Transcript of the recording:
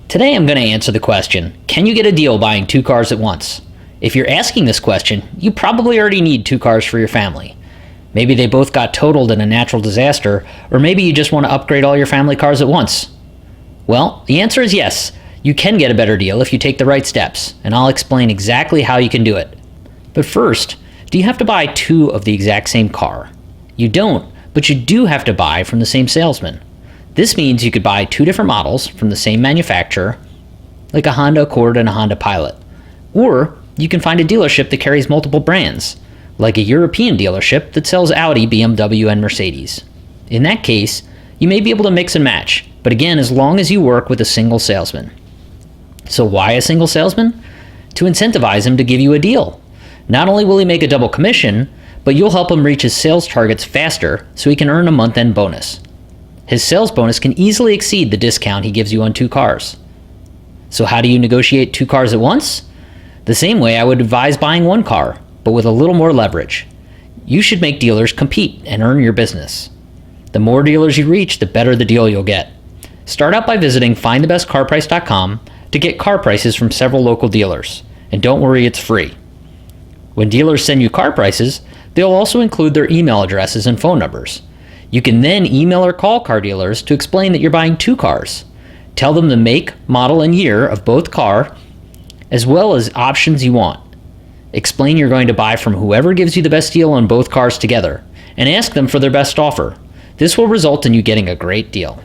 Today I'm going to answer the question, can you get a deal buying two cars at once? If you're asking this question, you probably already need two cars for your family. Maybe they both got totaled in a natural disaster, or maybe you just want to upgrade all your family cars at once. Well, the answer is yes. You can get a better deal if you take the right steps, and I'll explain exactly how you can do it. But first, do you have to buy two of the exact same car? You don't, but you do have to buy from the same salesman. This means you could buy two different models from the same manufacturer, like a Honda Accord and a Honda Pilot. Or you can find a dealership that carries multiple brands, like a European dealership that sells Audi, BMW, and Mercedes. In that case, you may be able to mix and match, but again, as long as you work with a single salesman. So why a single salesman? To incentivize him to give you a deal. Not only will he make a double commission, but you'll help him reach his sales targets faster so he can earn a month-end bonus. His sales bonus can easily exceed the discount he gives you on two cars. So how do you negotiate two cars at once? The same way I would advise buying one car, but with a little more leverage. You should make dealers compete and earn your business. The more dealers you reach, the better the deal you'll get. Start out by visiting findthebestcarprice.com to get car prices from several local dealers. And don't worry, it's free. When dealers send you car prices, they'll also include their email addresses and phone numbers. You can then email or call car dealers to explain that you're buying two cars. Tell them the make, model, and year of both car, as well as options you want. Explain you're going to buy from whoever gives you the best deal on both cars together, and ask them for their best offer. This will result in you getting a great deal.